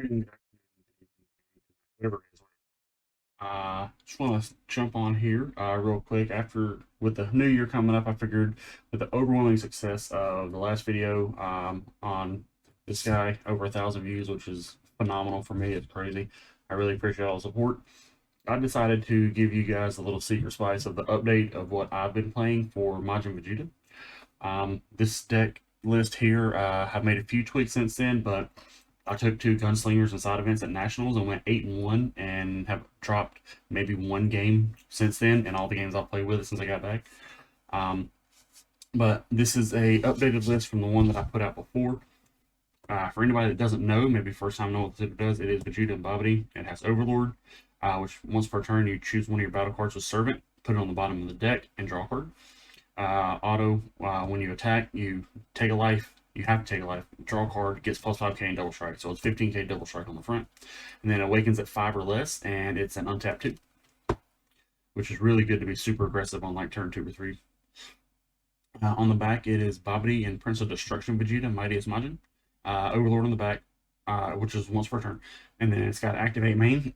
morning, whatever it is. Just want to jump on here real quick. After with the new year coming up, I figured with the overwhelming success of the last video on this guy, over 1,000 views, which is phenomenal for me. It's crazy. I really appreciate all the support. I decided to give you guys a little secret spice of the update of what I've been playing for Majin Vegeta. This deck list here, I've made a few tweaks since then, but I took two gunslingers and side events at nationals and went 8-1, and have dropped maybe one game since then, and all the games I've played with it since I got back. But this is a updated list from the one that I put out before. For anybody that doesn't know, maybe first time know what the zipper does, it is Vegeta and Babidi. It has Overlord, which once per turn you choose one of your battle cards with Servant, put it on the bottom of the deck, and draw a card. Auto, when you attack, you take a life. You have to take a life. Draw a card, gets plus 5k and double strike. So it's 15k double strike on the front. And then it awakens at 5 or less, and it's an untapped 2. Which is really good to be super aggressive on like turn 2 or 3. On the back, it is Babidi and Prince of Destruction Vegeta, Mightiest Majin. Overlord on the back, which is once per turn. And then it's got Activate Main.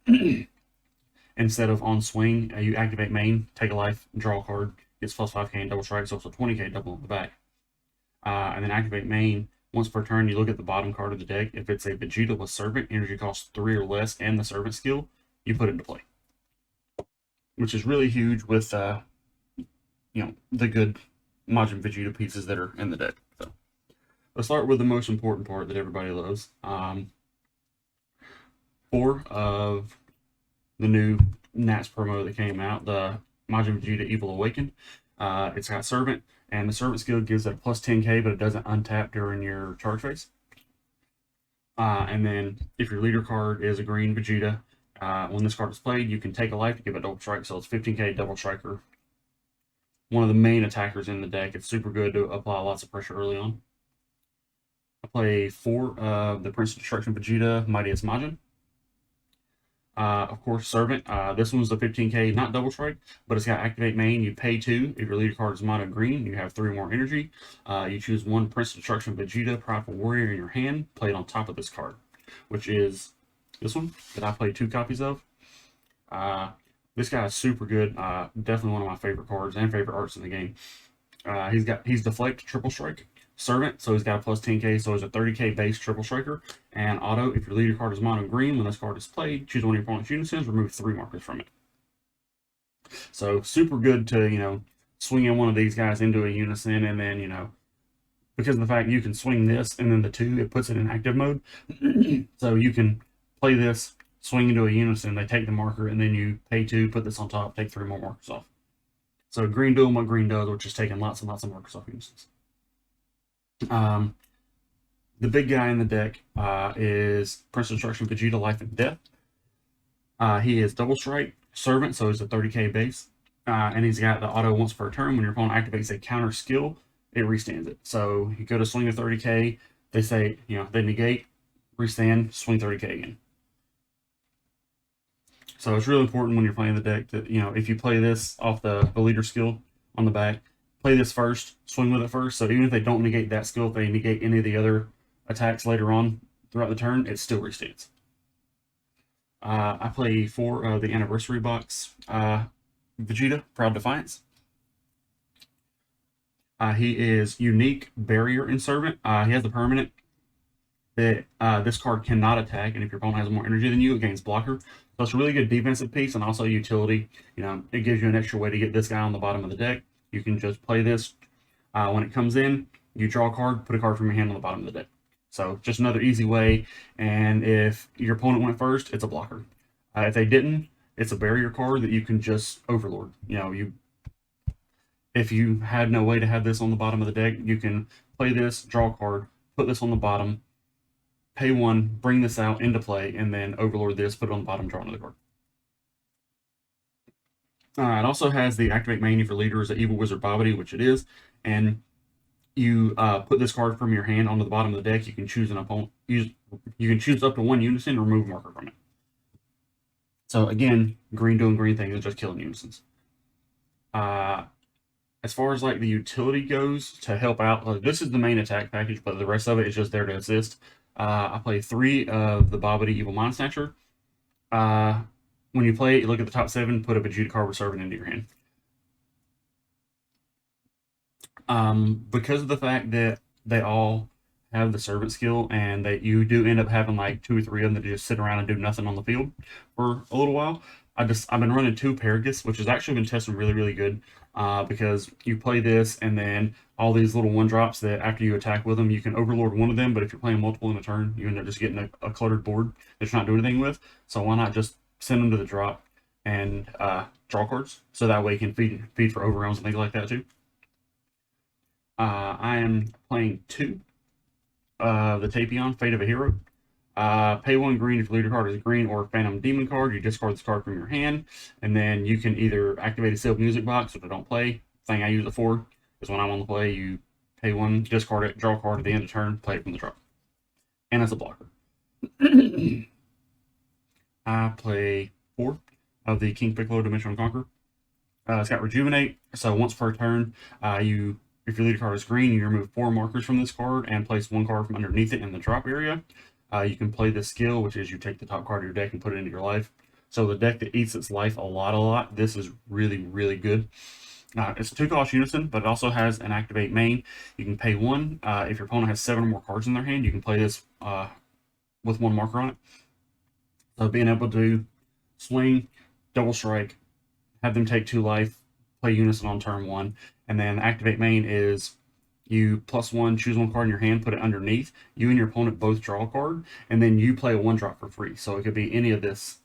Instead of on swing, you activate main, take a life, draw a card, gets plus 5k and double strike, so it's a 20k double on the back. And then activate main. Once per turn, you look at the bottom card of the deck. If it's a Vegeta with Servant, energy costs 3 or less, and the Servant skill, you put it into play. Which is really huge with, the good Majin Vegeta pieces that are in the deck. So let's start with the most important part that everybody loves. 4 of the new Nats promo that came out, the Majin Vegeta Evil Awakened. It's got Servant, and the Servant skill gives it a plus 10k, but it doesn't untap during your charge phase. And then if your leader card is a green Vegeta, when this card is played, you can take a life to give it double strike, so it's 15k double striker. One of the main attackers in the deck. It's super good to apply lots of pressure early on. I play 4 of the Prince of Destruction Vegeta, Mightiest Majin. Of course, Servant. This one's the 15k, not double strike, but it's got Activate Main. You pay 2. If your leader card is mono green, you have 3 more energy. You choose one Prince of Destruction Vegeta, Prideful Warrior in your hand, play it on top of this card, which is this one that I played 2 copies of. This guy is super good. Definitely one of my favorite cards and favorite arts in the game. He's Deflect, Triple Strike. Servant, so he's got a plus 10k, so he's a 30k base triple striker. And auto, if your leader card is mono green, when this card is played, choose one of your opponent's unisons, remove 3 markers from it. So super good to, swing in one of these guys into a unison, and then, because of the fact you can swing this and then the 2, it puts it in active mode. So you can play this, swing into a unison, they take the marker, and then you pay 2, put this on top, take 3 more markers off. So green doing what green does, which is taking lots and lots of markers off unisons. The big guy in the deck is Prince of Destruction Vegeta, Life and Death. He is double strike, Servant, so he's a 30k base. And he's got the auto once per turn. When your opponent activates a counter skill, it restands it. So you go to swing a 30k, they say, they negate, restand, swing 30k again. So it's really important when you're playing the deck that, if you play this off the leader skill on the back, play this first, swing with it first. So even if they don't negate that skill, if they negate any of the other attacks later on throughout the turn, it still restands. I play 4 of the Anniversary Box Vegeta, Proud Defiance. He is unique, Barrier, and Servant. He has the permanent that this card cannot attack, and if your opponent has more energy than you, it gains blocker. So it's a really good defensive piece, and also utility. It gives you an extra way to get this guy on the bottom of the deck. You can just play this. When it comes in, you draw a card, put a card from your hand on the bottom of the deck. So just another easy way. And if your opponent went first, it's a blocker. If they didn't, it's a barrier card that you can just overlord. If you had no way to have this on the bottom of the deck, you can play this, draw a card, put this on the bottom, pay 1, bring this out into play, and then overlord this, put it on the bottom, draw another card. It also has the Activate Main for leader as an Evil Wizard Babidi, which it is, and you put this card from your hand onto the bottom of the deck. You can choose an opponent. You can choose up to 1 unison, remove a marker from it. So again, green doing green things and just killing unisons. As far as like the utility goes to help out, this is the main attack package, but the rest of it is just there to assist. I play 3 of the Bobbity Evil Mind Snatcher. Uh, when you play it, look at the top 7, put a Vegeta card with Servant into your hand. Because of the fact that they all have the servant skill and that you do end up having like 2 or 3 of them that just sit around and do nothing on the field for a little while. I've been running 2 Paragus, which has actually been testing really good. Because you play this and then all these little 1-drops that after you attack with them, you can overlord one of them, but if you're playing multiple in a turn, you end up just getting a cluttered board that you're not doing anything with. So why not just send them to the drop and draw cards, so that way you can feed for overrounds and things like that too. I am playing 2 the Tapion, Fate of a Hero. Pay 1 green if your leader card is a green or a Phantom Demon card. You discard this card from your hand, and then you can either activate a sealed music box, which I don't play. Thing I use it for is when I'm on the play, you pay 1, discard it, draw a card at the end of the turn, play it from the drop. And as a blocker. I play 4 of the King Piccolo Dimensional Conqueror. It's got Rejuvenate, so once per turn, if your leader card is green, you remove 4 markers from this card and place 1 card from underneath it in the drop area. You can play this skill, which is you take the top card of your deck and put it into your life. So the deck that eats its life a lot, this is really good. It's 2 cost unison, but it also has an activate main. You can pay 1. If your opponent has 7 or more cards in their hand, you can play this with 1 marker on it. So being able to swing, double strike, have them take 2 life, play unison on turn 1, and then activate main is you +1, choose 1 card in your hand, put it underneath. You and your opponent both draw a card, and then you play a 1-drop for free. So it could be any of this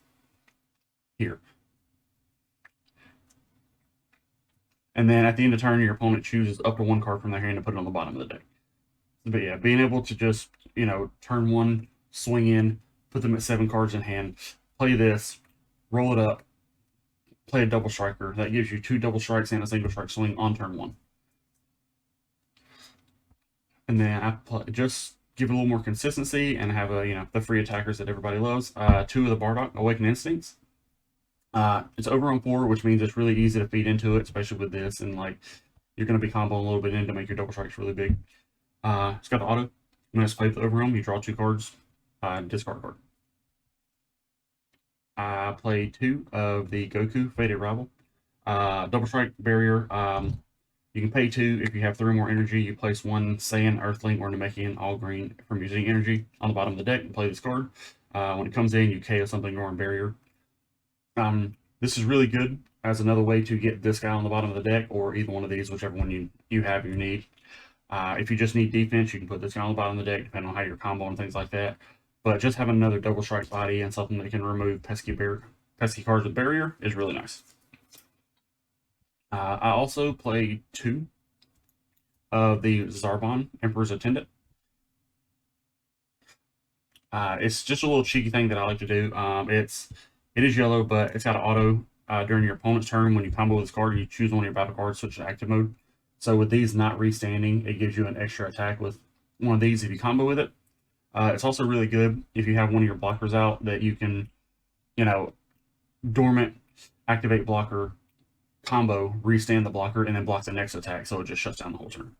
here. And then at the end of turn, your opponent chooses up to 1 card from their hand to put it on the bottom of the deck. But yeah, being able to just, turn 1, swing in, put them at 7 cards in hand, play this, roll it up, play a double striker. That gives you 2 double strikes and a single strike swing on turn 1. And then I just give it a little more consistency and have the free attackers that everybody loves. 2 of the Bardock Awakened Instincts. It's over on 4, which means it's really easy to feed into it, especially with this, and like you're going to be comboing a little bit in to make your double strikes really big. It's got the auto. When it's played with Overwhelm, you draw 2 cards, discard a card. I play 2 of the Goku Faded Rival. Double strike barrier. You can pay 2 if you have 3 more energy. You place 1 Saiyan, Earthling, or Namekian all green from using energy on the bottom of the deck and play this card. When it comes in, you KO something or on barrier. This is really good as another way to get this guy on the bottom of the deck, or either one of these, whichever one you have you need. If you just need defense, you can put this guy on the bottom of the deck, depending on how you're combo and things like that. But just having another double strike body and something that can remove pesky cards with barrier is really nice. I also play 2 of the Zarbon Emperor's Attendant. It's just a little cheeky thing that I like to do. It is yellow, but it's got an auto during your opponent's turn. When you combo with this card, you choose one of your battle cards, switch to active mode. So with these not restanding, it gives you an extra attack with one of these if you combo with it. It's also really good if you have one of your blockers out that you can, dormant, activate blocker, combo, restand the blocker, and then block the next attack, so it just shuts down the whole turn.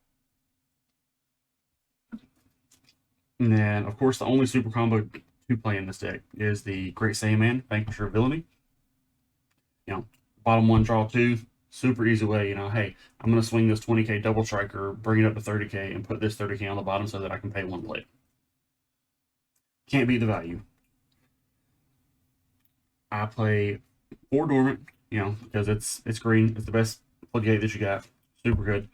And then, of course, the only super combo to play in this deck is the Great Saiyaman, Vanquisher of Villainy. Bottom 1, draw 2, super easy way, hey, I'm going to swing this 20k double striker, bring it up to 30k, and put this 30k on the bottom so that I can pay 1 play. Can't beat the value. I play 4 Dormant, because it's green. It's the best floodgate that you got. Super good.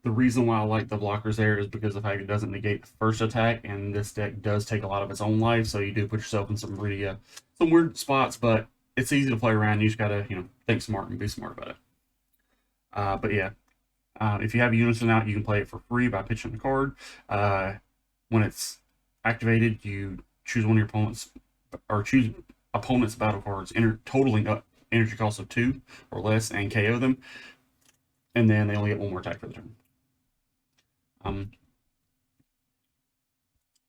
The reason why I like the blockers there is because of the fact it doesn't negate the first attack, and this deck does take a lot of its own life, so you do put yourself in some really some weird spots, but it's easy to play around. You just gotta think smart and be smart about it. But yeah, if you have a Unison out, you can play it for free by pitching the card. When it's activated, you choose one of your opponents, or choose opponent's battle cards, totaling up energy cost of 2 or less, and KO them. And then they only get 1 more attack for the turn.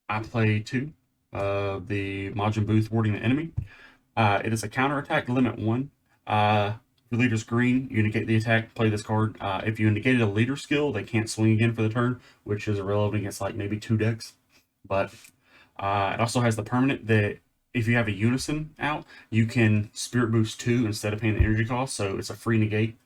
I play 2 of the Majin Buu Thwarting the Enemy. It is a counterattack limit 1. your leader's green, you negate the attack, play this card. If you negated a leader skill, they can't swing again for the turn, which is irrelevant against like maybe 2 decks. But it also has the permanent that if you have a unison out, you can Spirit Boost 2 instead of paying the energy cost, so it's a free negate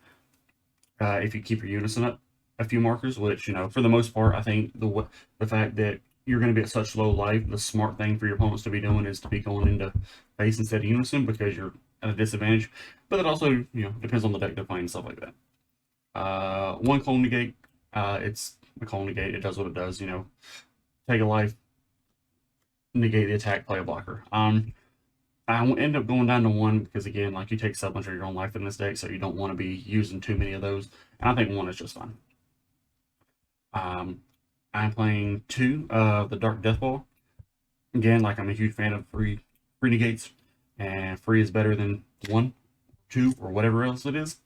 if you keep your unison up a few markers, which, you know, for the most part, I think the fact that you're going to be at such low life, the smart thing for your opponents to be doing is to be going into face instead of unison because you're at a disadvantage. But it also, you know, depends on the deck they're playing and stuff like that. One clone negate, it's a clone negate. It does what it does, you know. Take a life, negate the attack, play a blocker. I end up going down to 1 because, again, like, you take so much of your own life in this deck, so you don't want to be using too many of those. And I think 1 is just fine. I'm playing 2 of the Dark Death Ball. Again, like, I'm a huge fan of free negates, and free is better than 1, 2, or whatever else it is.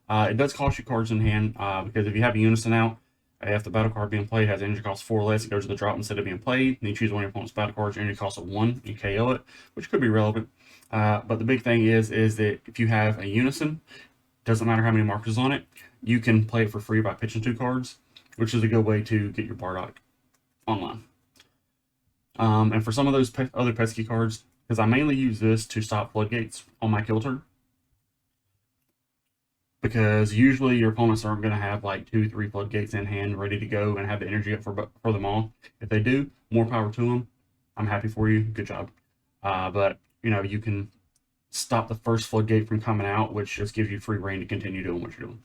It does cost you cards in hand, because if you have a unison out, if the battle card being played has energy cost 4 or less, it goes to the drop instead of being played. And you choose one of your opponent's battle cards, energy cost of 1, you KO it, which could be relevant. But the big thing is that if you have a unison, doesn't matter how many markers on it, you can play it for free by pitching 2 cards, which is a good way to get your Bardock online. And for some of those other pesky cards, because I mainly use this to stop floodgates on my kill turn, because usually your opponents aren't going to have like 2-3 floodgates in hand ready to go and have the energy up for them all. If they do, more power to them. I'm happy for you. Good job. But, you know, you can stop the first floodgate from coming out, which just gives you free reign to continue doing what you're doing.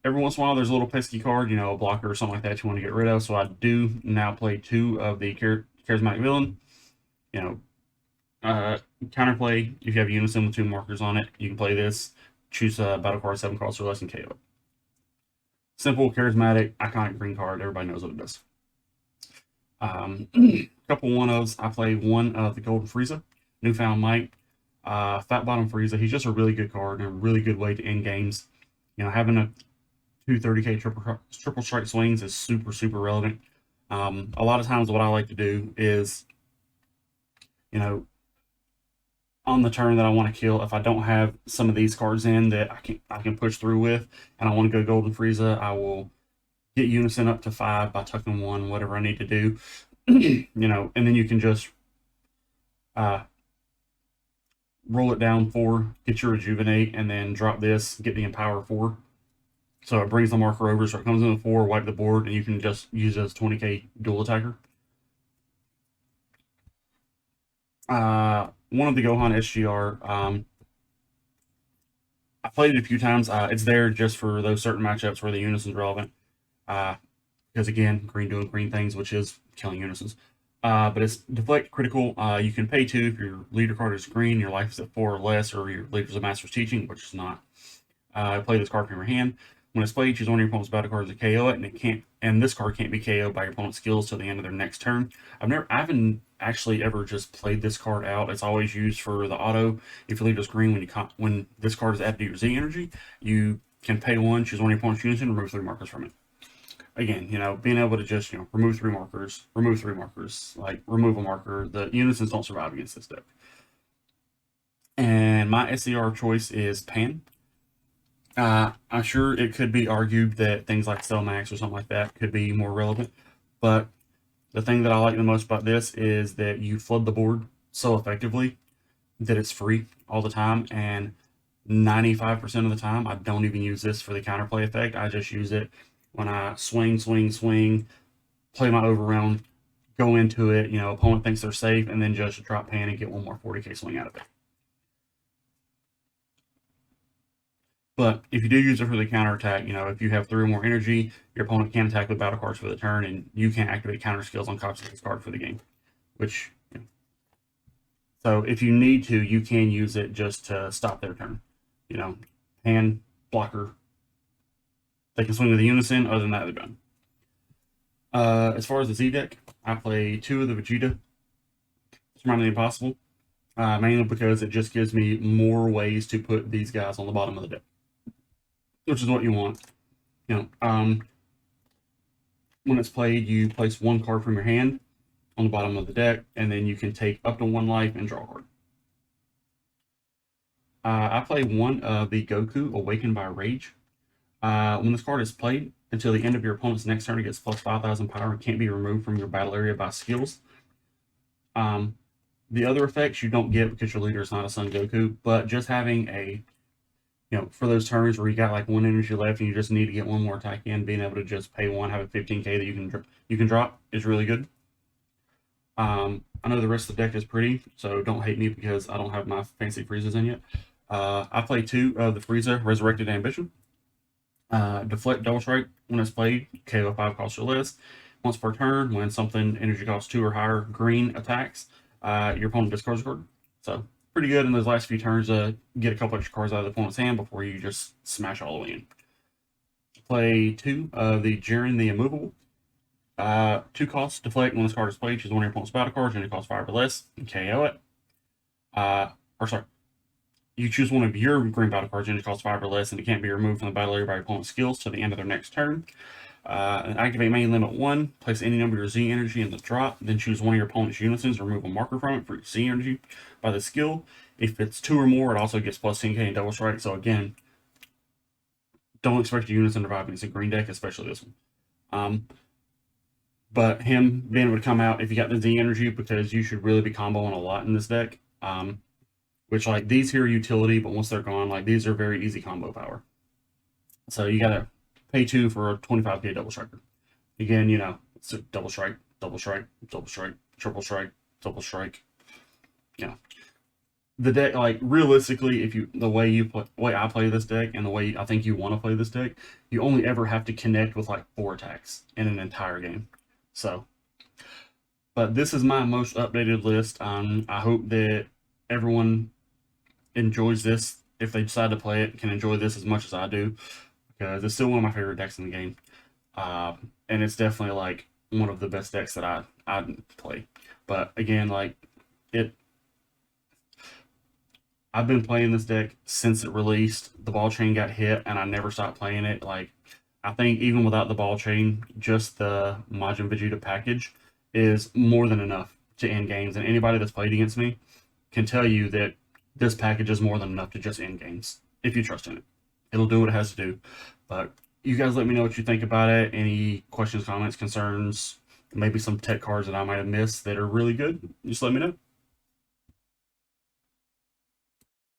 Every once in a while, there's a little pesky card, you know, a blocker or something like that you want to get rid of. So I do now play 2 of the Charismatic Villain. You know, counterplay, if you have unison with 2 markers on it, you can play this, choose a battle card 7 costs or less and KO it. Simple, charismatic, iconic green card, everybody knows what it does. Couple 1-ofs, I play 1 of the Golden Frieza, Newfound Might. Fat Bottom Frieza, he's just a really good card and a really good way to end games. You know, having a 230k triple strike swings is super relevant. A lot of times what I like to do is, you know, on the turn that I want to kill, if I don't have some of these cards in that I can push through with, and I want to go Golden Frieza, I will get unison up to 5 by tucking 1, whatever I need to do. You know, and then you can just roll it down 4, get your rejuvenate, and then drop this, get the empower 4. So it brings the marker over, so it comes in with 4, wipe the board, and you can just use it as 20k dual attacker. One of the Gohan SGR, I played it a few times. It's there just for those certain matchups where the unison's relevant. Because again, green doing green things, which is killing unisons. But it's deflect critical. You can pay 2 if your leader card is green, your life is at 4 or less, or your leader's a Master's Teaching, which is not. Play this card from your hand. When it's played, choose one of your opponent's battle cards to KO it, and this card can't be KO'd by your opponent's skills till the end of their next turn. I haven't actually ever just played this card out. It's always used for the auto. If your leader's green, when this card is added to your Z energy, you can pay 1, choose one of your opponent's unison, and remove 3 markers from it. Again, you know, being able to just, you know, remove 3 markers, like remove a marker. The unisons don't survive against this deck. And my SCR choice is Pan. I'm sure it could be argued that things like Cellmax or something like that could be more relevant, but the thing that I like the most about this is that you flood the board so effectively that it's free all the time, and 95% of the time I don't even use this for the counterplay effect. I just use it when I swing, play my overround, go into it, you know, opponent thinks they're safe, and then just drop Pan and get 1 more 40k swing out of it. But if you do use it for the counter attack, you know, if you have 3 or more energy, your opponent can attack with battle cards for the turn, and you can't activate counter skills on copies of this card for the game. Which, you know, so if you need to, you can use it just to stop their turn. You know, hand, blocker. They can swing with the unison, other than that, they're done. As far as the Z deck, I play 2 of the Vegeta, Surrounding the Impossible, mainly because it just gives me more ways to put these guys on the bottom of the deck, which is what you want. You know, when it's played, you place 1 card from your hand on the bottom of the deck, and then you can take up to 1 life and draw a card. I play one of the Goku Awakened by Rage. When this card is played, until the end of your opponent's next turn, it gets plus 5,000 power and can't be removed from your battle area by skills. The other effects you don't get because your leader is not a Son Goku, but just having a, for those turns where you got like one energy left and you just need to get one more attack in, being able to just pay one, have a 15k that you can drop is really good. I know the rest of the deck is pretty, so don't hate me because I don't have my fancy Friezas in yet. I play two of the Frieza Resurrected Ambition. Deflect Double Strike when it's played, KO 5 costs or less. Once per turn, when something energy costs 2 or higher green attacks, your opponent discards a card. So pretty good in those last few turns to get a couple extra cards out of the opponent's hand before you just smash all the way in. Play two of the Jiren the Immovable. 2 costs, deflect when this card is played. Choose one of your opponent's battle cards and it costs 5 or less and KO it. You choose one of your green battle cards and it costs 5 or less and it can't be removed from the battle area by your opponent's skills till the end of their next turn. And activate main limit 1, place any number of your Z energy in the drop, then choose one of your opponent's unisons, remove a marker from it for your Z energy by the skill. If it's 2 or more, it also gets plus 10k and double strike. So again, don't expect your unison to survive against a green deck, especially this one. But him being able to come out if you got the Z energy, because you should really be comboing a lot in this deck. Which like these here are utility, but once they're gone, like these are very easy combo power. So you gotta pay 2 for a 25k double striker. Again, it's a double strike, double strike, double strike, triple strike, double strike. The deck, like realistically, if the way I play this deck and the way I think you want to play this deck, you only ever have to connect with like 4 attacks in an entire game. So, but this is my most updated list. I hope that everyone enjoys this. If they decide to play it, can enjoy this as much as I do, because it's still one of my favorite decks in the game. And it's definitely like one of the best decks that I play. But again, like I've been playing this deck since it released. The ball chain got hit and I never stopped playing it. Like I think even without the ball chain, just the Majin Vegeta package is more than enough to end games. And anybody that's played against me can tell you that this package is more than enough to just end games if you trust in it. It'll do what it has to do. But you guys let me know what you think about it. Any questions, comments, concerns, maybe some tech cards that I might have missed that are really good. Just let me know.